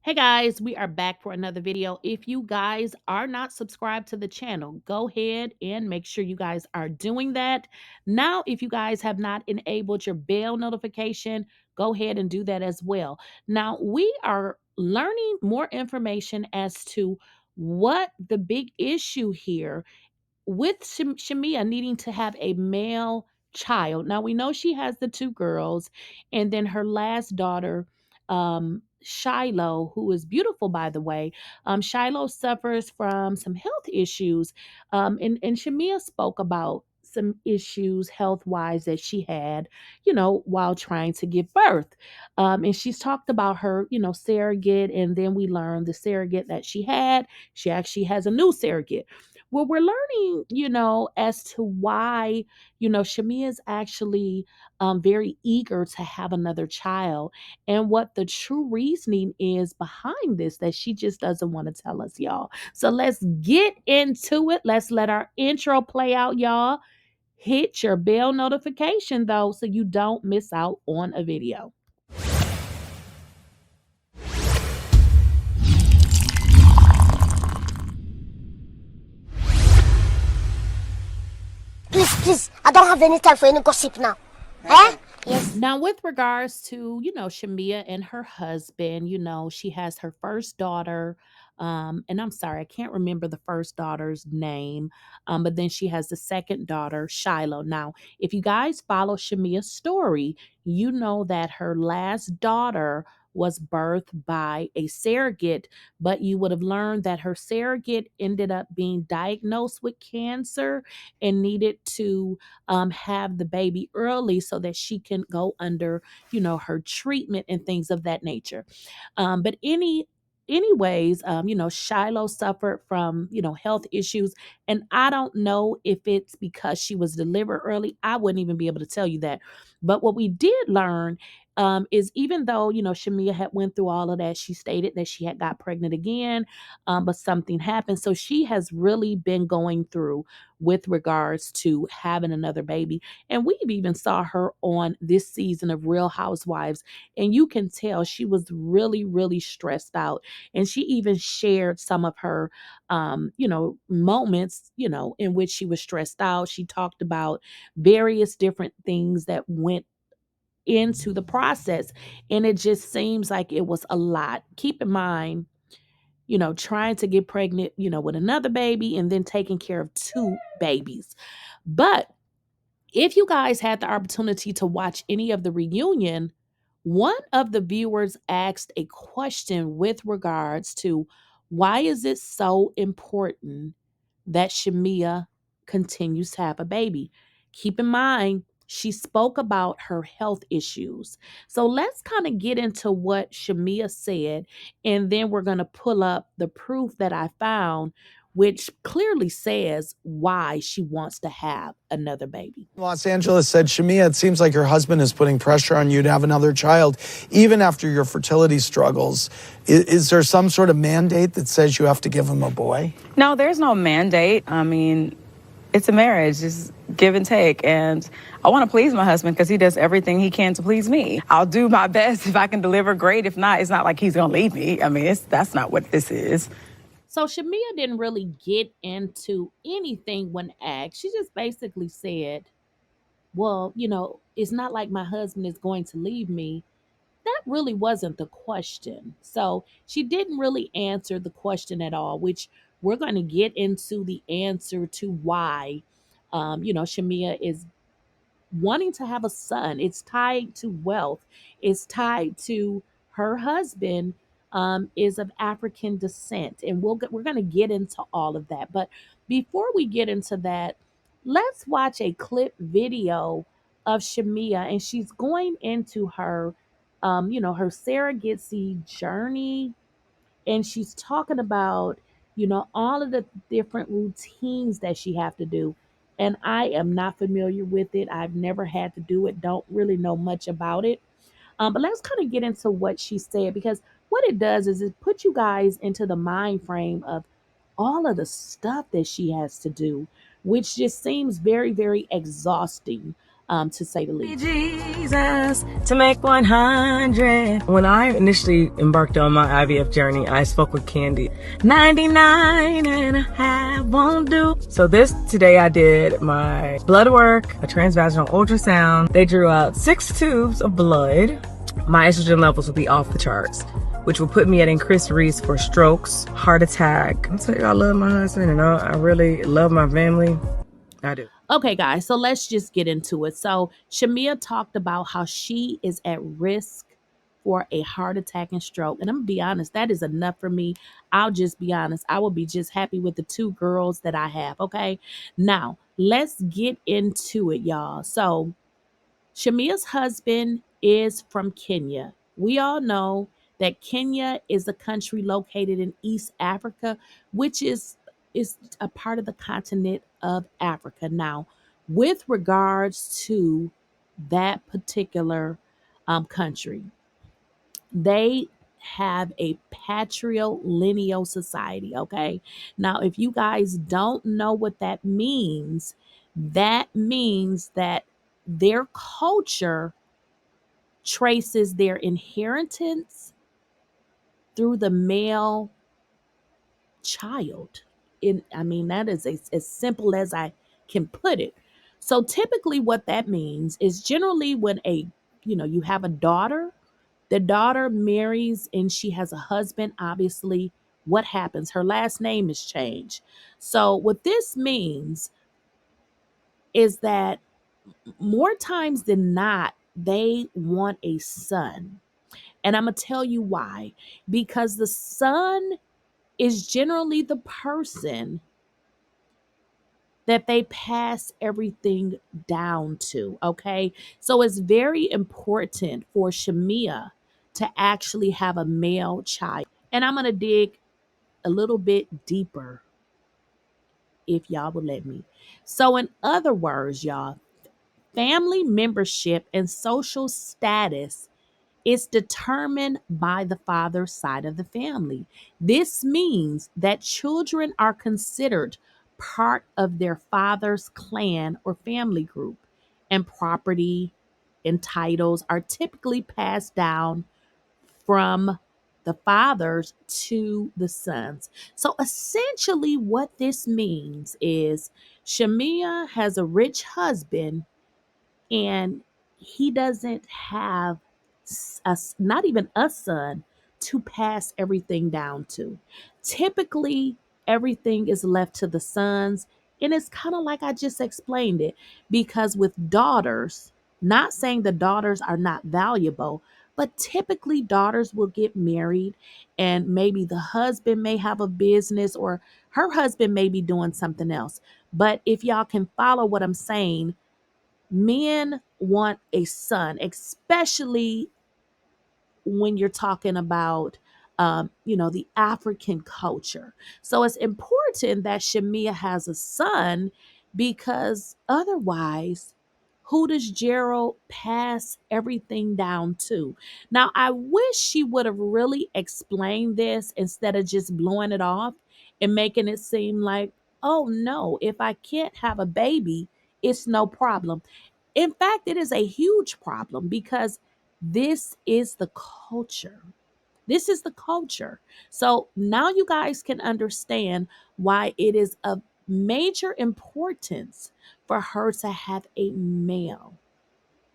Hey guys, we are back for another video. If you guys are not subscribed to the channel, go ahead and make sure you guys are doing that. Now, if you guys have not enabled your bell notification, go ahead and do that as well. Now, we are learning more information as to what the big issue here with Shamea needing to have a male child. Now we know she has the two girls, and then her last daughter, Shiloh, who is beautiful by the way. Shiloh suffers from some health issues, and Shamea spoke about some issues health wise that she had, while trying to give birth. And she's talked about her, surrogate, and then we learned the surrogate that she had. She actually has a new surrogate. Well, we're learning, as to why, Shamia is actually very eager to have another child and what the true reasoning is behind this that she just doesn't want to tell us, y'all. So let's get into it. Let's let our intro play out, y'all. Hit your bell notification, though, so you don't miss out on a video. Please, I don't have any time for any gossip now. Eh? Yes. Now, with regards to, Shamea and her husband, she has her first daughter. And I'm sorry, I can't remember the first daughter's name. But then she has the second daughter, Shiloh. Now, if you guys follow Shamea's story, you know that her last daughter was birthed by a surrogate, but you would have learned that her surrogate ended up being diagnosed with cancer and needed to have the baby early so that she can go under, her treatment and things of that nature. But anyways, Shiloh suffered from, health issues. And I don't know if it's because she was delivered early. I wouldn't even be able to tell you that. But what we did learn is even though, Shamea had went through all of that, she stated that she had got pregnant again, but something happened. So she has really been going through with regards to having another baby. And we've even saw her on this season of Real Housewives, and you can tell she was really, really stressed out. And she even shared some of her, moments, in which she was stressed out. She talked about various different things that went into the process, and it just seems like it was a lot. Keep in mind, trying to get pregnant, with another baby and then taking care of two babies. But if you guys had the opportunity to watch any of the reunion, one of the viewers asked a question with regards to why is it so important that Shamea continues to have a baby. Keep in mind, she spoke about her health issues. So let's kind of get into what Shamea said, and then we're going to pull up the proof that I found, which clearly says why she wants to have another baby. Los Angeles said, Shamea, it seems like your husband is putting pressure on you to have another child, even after your fertility struggles. Is there some sort of mandate that says you have to give him a boy? No, there's no mandate. I mean, it's a marriage. It's give and take. And I want to please my husband because he does everything he can to please me. I'll do my best. If I can deliver, great. If not, it's not like he's going to leave me. I mean, that's not what this is. So Shamea didn't really get into anything when asked. She just basically said, well, it's not like my husband is going to leave me. That really wasn't the question. So she didn't really answer the question at all, which we're going to get into the answer to why, Shamea is wanting to have a son. It's tied to wealth. It's tied to her husband is of African descent, and we're going to get into all of that. But before we get into that, let's watch a clip video of Shamea, and she's going into her, her surrogacy journey, and she's talking about, all of the different routines that she have to do. And I am not familiar with it. I've never had to do it, don't really know much about it. But let's kind of get into what she said, because what it does is it puts you guys into the mind frame of all of the stuff that she has to do, which just seems very, very exhausting. to say the least. Jesus to make 100. When I initially embarked on my IVF journey, I spoke with Candy. 99 and a half won't do. So today I did my blood work, a transvaginal ultrasound. They drew out 6 tubes of blood. My estrogen levels will be off the charts, which will put me at increased risk for strokes, heart attack. I'm telling you, I love my husband and I really love my family. I do. Okay, guys, so let's just get into it. So Shamea talked about how she is at risk for a heart attack and stroke. And I'm gonna be honest, that is enough for me. I'll just be honest. I will be just happy with the 2 girls that I have. Okay. Now let's get into it, y'all. So Shamea's husband is from Kenya. We all know that Kenya is a country located in East Africa, which is a part of the continent of Africa. Now, with regards to that particular country, they have a patrilineal society. Okay. Now, if you guys don't know what that means that their culture traces their inheritance through the male child. That is as simple as I can put it. So typically what that means is generally when you have a daughter, the daughter marries and she has a husband, obviously what happens? Her last name is changed. So what this means is that more times than not, they want a son. And I'm going to tell you why. Because the son is generally the person that they pass everything down to. Okay. So it's very important for Shamea to actually have a male child. And I'm going to dig a little bit deeper if y'all would let me. So, in other words, y'all, family membership and social status is determined by the father's side of the family. This means that children are considered part of their father's clan or family group, and property and titles are typically passed down from the fathers to the sons. So essentially, what this means is Shamea has a rich husband and he doesn't have not even a son to pass everything down to. Typically, everything is left to the sons, and it's kind of like I just explained it, because with daughters, not saying the daughters are not valuable, but typically daughters will get married and maybe the husband may have a business or her husband may be doing something else. But if y'all can follow what I'm saying, men want a son, especially when you're talking about the African culture. So it's important that Shamea has a son, because otherwise, who does Gerald pass everything down to? Now, I wish she would have really explained this instead of just blowing it off and making it seem like, oh no, if I can't have a baby, it's no problem. In fact, it is a huge problem because this is the culture. This is the culture. So now you guys can understand why it is of major importance for her to have a male.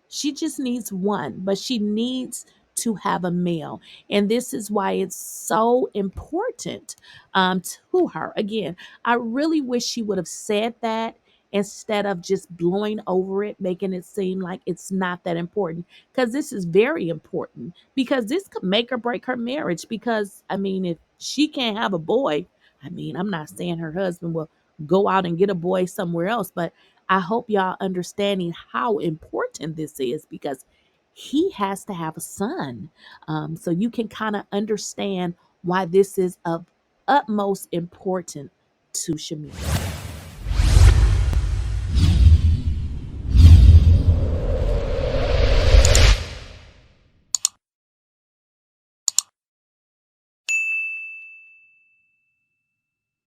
She just needs one, but she needs to have a male. And this is why it's so important to her. Again, I really wish she would have said that instead of just blowing over it, making it seem like it's not that important. Because this is very important, because this could make or break her marriage. Because, if she can't have a boy, I'm not saying her husband will go out and get a boy somewhere else, but I hope y'all understanding how important this is, because he has to have a son. So you can kind of understand why this is of utmost importance to Shamea.